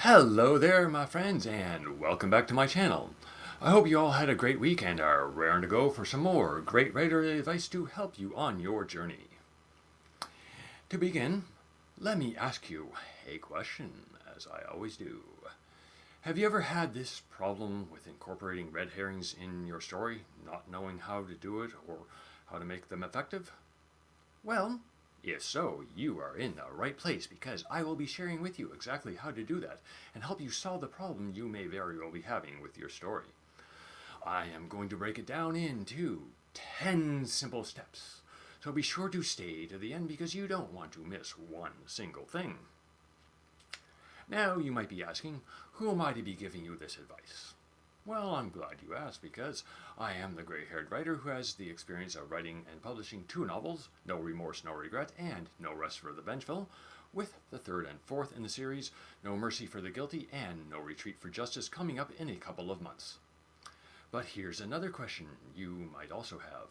Hello there, my friends, and welcome back to my channel. I hope you all had a great week and are raring to go for some more great writer advice to help you on your journey. To begin, let me ask you a question, as I always do. Have you ever had this problem with incorporating red herrings in your story, not knowing how to do it or how to make them effective? Well, if so, you are in the right place because I will be sharing with you exactly how to do that and help you solve the problem you may very well be having with your story. I am going to break it down into 10 simple steps, so be sure to stay to the end because you don't want to miss one single thing. Now you might be asking, who am I to be giving you this advice? Well, I'm glad you asked because I am the gray-haired writer who has the experience of writing and publishing 2 novels, No Remorse, No Regret, and No Rest for the Vengeful, with the 3rd and 4th in the series, No Mercy for the Guilty and No Retreat for Justice, coming up in a couple of months. But here's another question you might also have.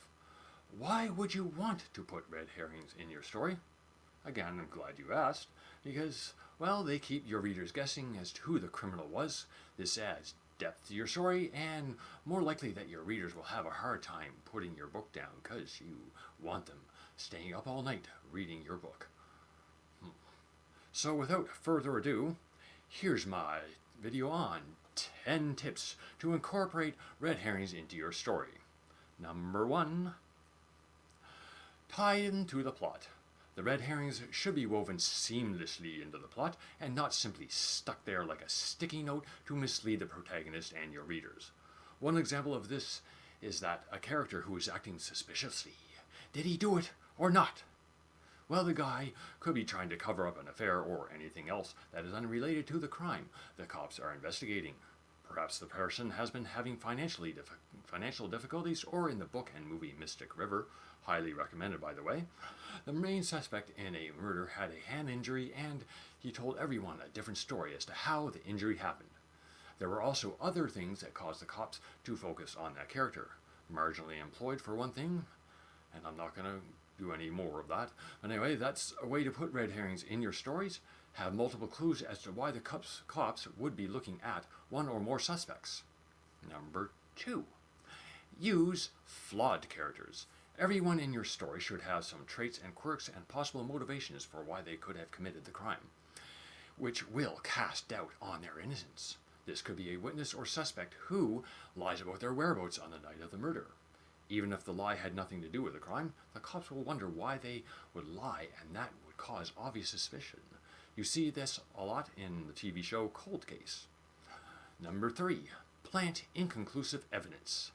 Why would you want to put red herrings in your story? Again, I'm glad you asked, because, well, they keep your readers guessing as to who the criminal was. This adds depth to your story, and more likely that your readers will have a hard time putting your book down because you want them staying up all night reading your book. So without further ado, here's my video on 10 tips to incorporate red herrings into your story. Number 1, tie them to the plot. The red herrings should be woven seamlessly into the plot and not simply stuck there like a sticky note to mislead the protagonist and your readers. One example of this is that a character who is acting suspiciously. Did he do it or not? Well, the guy could be trying to cover up an affair or anything else that is unrelated to the crime the cops are investigating. Perhaps the person has been having financial difficulties, or in the book and movie Mystic River, highly recommended by the way, the main suspect in a murder had a hand injury and he told everyone a different story as to how the injury happened. There were also other things that caused the cops to focus on that character. Marginally employed for one thing, and I'm not going to do any more of that. Anyway, that's a way to put red herrings in your stories. Have multiple clues as to why the cops would be looking at one or more suspects. Number 2, use flawed characters. Everyone in your story should have some traits and quirks and possible motivations for why they could have committed the crime, which will cast doubt on their innocence. This could be a witness or suspect who lies about their whereabouts on the night of the murder. Even if the lie had nothing to do with the crime, the cops will wonder why they would lie, and that would cause obvious suspicion. You see this a lot in the TV show Cold Case. Number 3, plant inconclusive evidence.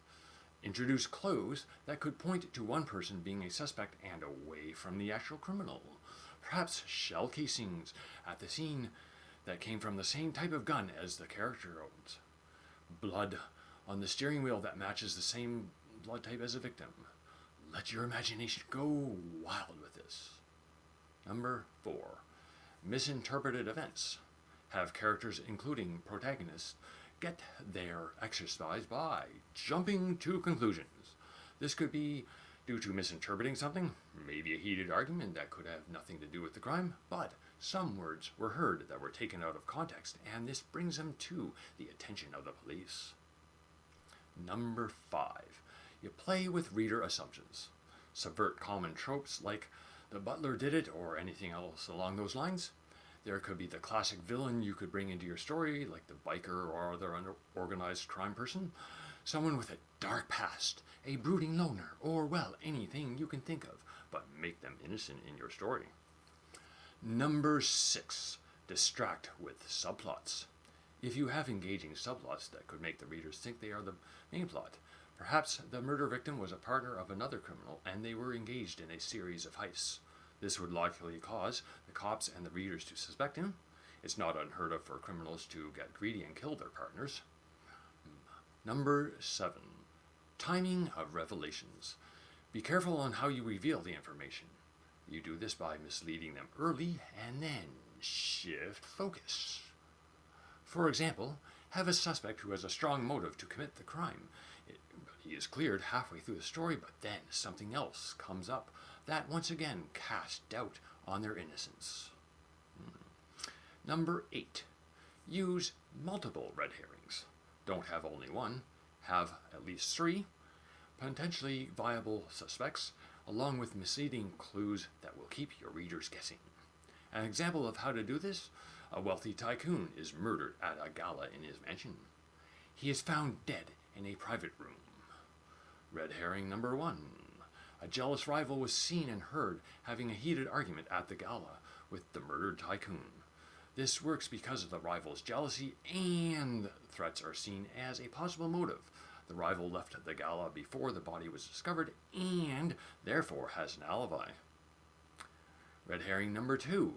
Introduce clues that could point to one person being a suspect and away from the actual criminal. Perhaps shell casings at the scene that came from the same type of gun as the character owns. Blood on the steering wheel that matches the same blood type as a victim. Let your imagination go wild with this. Number 4, misinterpreted events. Have characters, including protagonists, get their exercise by jumping to conclusions. This could be due to misinterpreting something, maybe a heated argument that could have nothing to do with the crime, but some words were heard that were taken out of context, and this brings them to the attention of the police. Number 5, you play with reader assumptions. Subvert common tropes like the butler did it or anything else along those lines. There could be the classic villain you could bring into your story, like the biker or other unorganized crime person. Someone with a dark past, a brooding loner, or, well, anything you can think of, but make them innocent in your story. Number 6, distract with subplots. If you have engaging subplots that could make the readers think they are the main plot, perhaps the murder victim was a partner of another criminal and they were engaged in a series of heists. This would likely cause the cops and the readers to suspect him. It's not unheard of for criminals to get greedy and kill their partners. Number 7, timing of revelations. Be careful on how you reveal the information. You do this by misleading them early and then shift focus. For example, have a suspect who has a strong motive to commit the crime. He is cleared halfway through the story, but then something else comes up that once again casts doubt on their innocence. Number 8, Use multiple red herrings. Don't have only one. Have at least 3 potentially viable suspects, along with misleading clues that will keep your readers guessing. An example of how to do this: a wealthy tycoon is murdered at a gala in his mansion. He is found dead in a private room. Red herring number 1. A jealous rival was seen and heard having a heated argument at the gala with the murdered tycoon. This works because of the rival's jealousy, and threats are seen as a possible motive. The rival left the gala before the body was discovered and therefore has an alibi. Red herring number 2.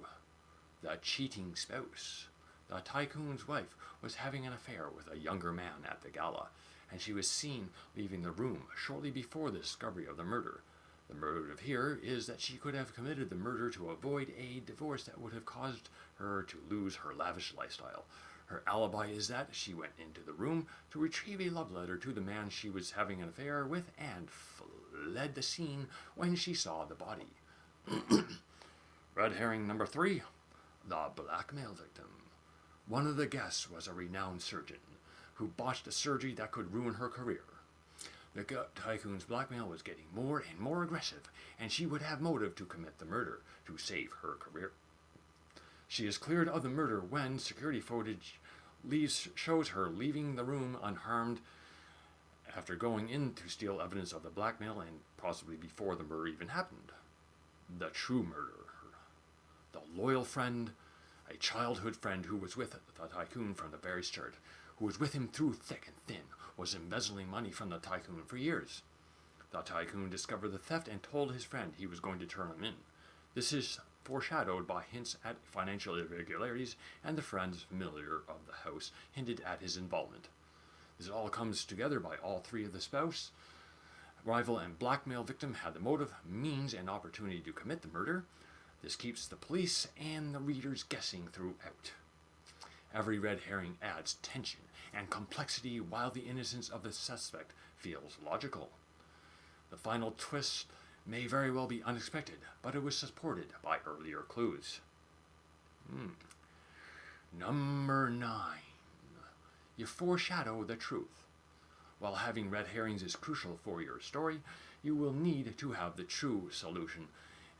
The cheating spouse. The tycoon's wife was having an affair with a younger man at the gala, and she was seen leaving the room shortly before the discovery of the murder. The motive here is that she could have committed the murder to avoid a divorce that would have caused her to lose her lavish lifestyle. Her alibi is that she went into the room to retrieve a love letter to the man she was having an affair with and fled the scene when she saw the body. Red herring number 3. The blackmail victim. One of the guests was a renowned surgeon who botched a surgery that could ruin her career. The tycoon's blackmail was getting more and more aggressive, and she would have motive to commit the murder to save her career. She is cleared of the murder when security footage shows her leaving the room unharmed after going in to steal evidence of the blackmail and possibly before the murder even happened. The true murderer. The loyal friend, a childhood friend who was with the tycoon from the very start, who was with him through thick and thin, was embezzling money from the tycoon for years. The tycoon discovered the theft and told his friend he was going to turn him in. This is foreshadowed by hints at financial irregularities, and the friends familiar of the house hinted at his involvement. This all comes together by all 3 of the spouse, rival, and blackmail victim had the motive, means, and opportunity to commit the murder. This keeps the police and the readers guessing throughout. Every red herring adds tension and complexity while the innocence of the suspect feels logical. The final twist may very well be unexpected, but it was supported by earlier clues. Number 9. You foreshadow the truth. While having red herrings is crucial for your story, you will need to have the true solution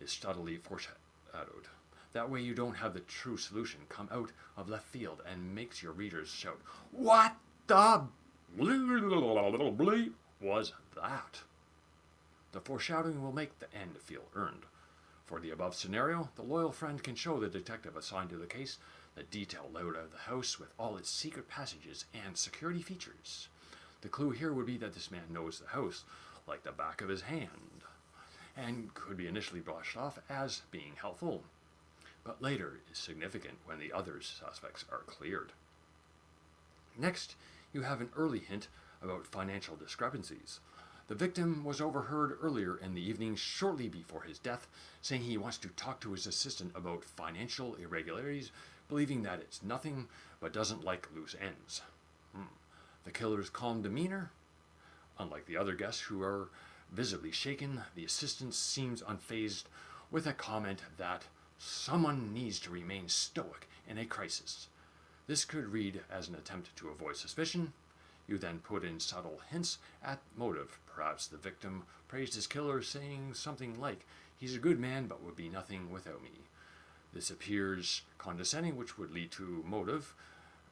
is subtly foreshadowed. That way you don't have the true solution come out of left field and makes your readers shout, "What the bleep was that?" The foreshadowing will make the end feel earned. For the above scenario, the loyal friend can show the detective assigned to the case the detailed layout of the house with all its secret passages and security features. The clue here would be that this man knows the house like the back of his hand, and could be initially brushed off as being helpful, but later is significant when the other suspects are cleared. Next, you have an early hint about financial discrepancies. The victim was overheard earlier in the evening, shortly before his death, saying he wants to talk to his assistant about financial irregularities, believing that it's nothing but doesn't like loose ends. The killer's calm demeanor. Unlike the other guests who are visibly shaken, the assistant seems unfazed, with a comment that someone needs to remain stoic in a crisis. This could read as an attempt to avoid suspicion. You then put in subtle hints at motive. Perhaps the victim praised his killer, saying something like, "He's a good man, but would be nothing without me." This appears condescending, which would lead to motive,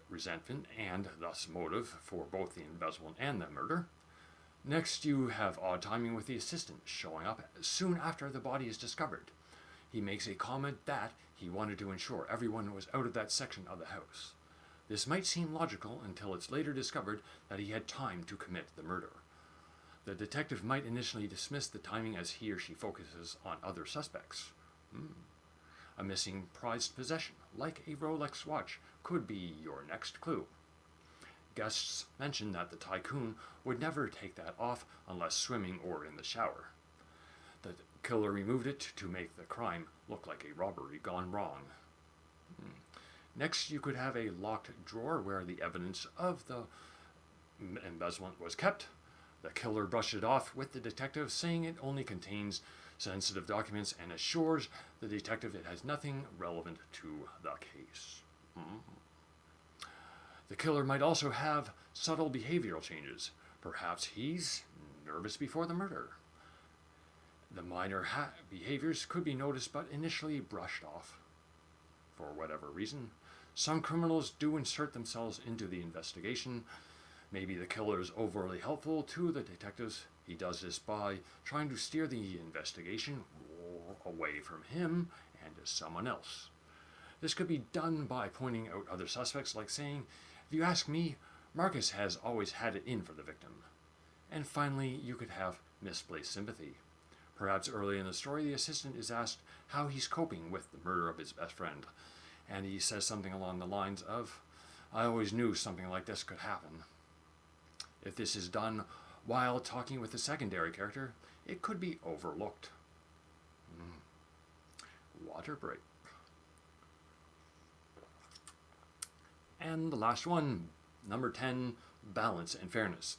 resentment, and thus motive for both the embezzlement and the murder. Next, you have odd timing with the assistant showing up soon after the body is discovered. He makes a comment that he wanted to ensure everyone was out of that section of the house. This might seem logical until it's later discovered that he had time to commit the murder. The detective might initially dismiss the timing as he or she focuses on other suspects. A missing prized possession, like a Rolex watch, could be your next clue. Guests mentioned that the tycoon would never take that off unless swimming or in the shower. The killer removed it to make the crime look like a robbery gone wrong. Next, you could have a locked drawer where the evidence of the embezzlement was kept. The killer brushed it off with the detective, saying it only contains sensitive documents and assures the detective it has nothing relevant to the case. The killer might also have subtle behavioral changes. Perhaps he's nervous before the murder. The minor behaviors could be noticed but initially brushed off. For whatever reason, some criminals do insert themselves into the investigation. Maybe the killer is overly helpful to the detectives. He does this by trying to steer the investigation away from him and to someone else. This could be done by pointing out other suspects, like saying, "If you ask me, Marcus has always had it in for the victim." And finally, you could have misplaced sympathy. Perhaps early in the story, the assistant is asked how he's coping with the murder of his best friend, and he says something along the lines of, "I always knew something like this could happen." If this is done while talking with the secondary character, it could be overlooked. Water break. And the last one, number 10, balance and fairness.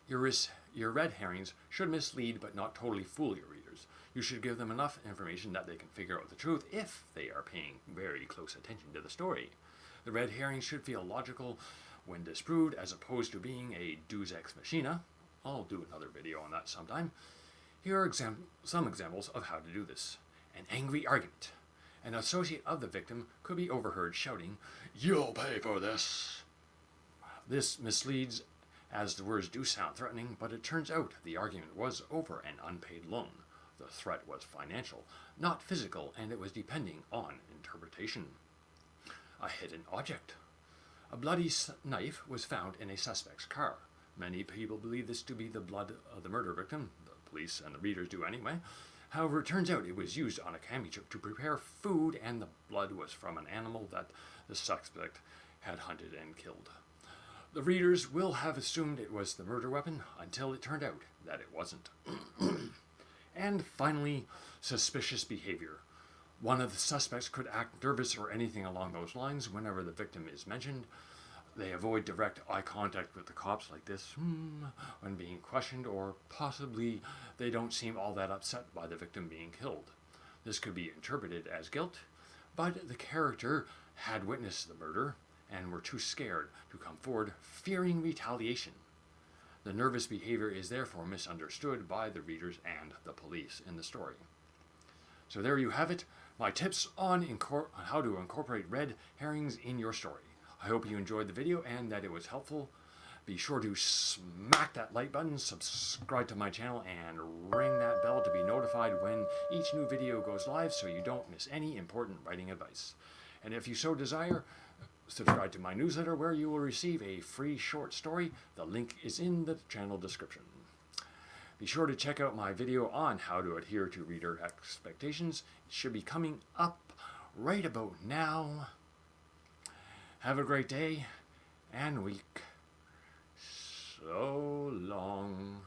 Your red herrings should mislead but not totally fool your readers. You should give them enough information that they can figure out the truth if they are paying very close attention to the story. The red herrings should feel logical when disproved, as opposed to being a deus ex machina. I'll do another video on that sometime. Here are some examples of how to do this. An angry argument. An associate of the victim could be overheard shouting, "You'll pay for this!" This misleads, as the words do sound threatening, but it turns out the argument was over an unpaid loan. The threat was financial, not physical, and it was depending on interpretation. A hidden object. A bloody knife was found in a suspect's car. Many people believe this to be the blood of the murder victim. The police and the readers do anyway. However, it turns out it was used on a camping trip to prepare food, and the blood was from an animal that the suspect had hunted and killed. The readers will have assumed it was the murder weapon until it turned out that it wasn't. And finally, suspicious behavior. One of the suspects could act nervous or anything along those lines whenever the victim is mentioned. They avoid direct eye contact with the cops like this when being questioned, or possibly they don't seem all that upset by the victim being killed. This could be interpreted as guilt, but the character had witnessed the murder and were too scared to come forward, fearing retaliation. The nervous behavior is therefore misunderstood by the readers and the police in the story. So there you have it, my tips on how to incorporate red herrings in your story. I hope you enjoyed the video and that it was helpful. Be sure to smack that like button, subscribe to my channel, and ring that bell to be notified when each new video goes live so you don't miss any important writing advice. And if you so desire, subscribe to my newsletter where you will receive a free short story. The link is in the channel description. Be sure to check out my video on how to adhere to reader expectations. It should be coming up right about now. Have a great day and week. So long.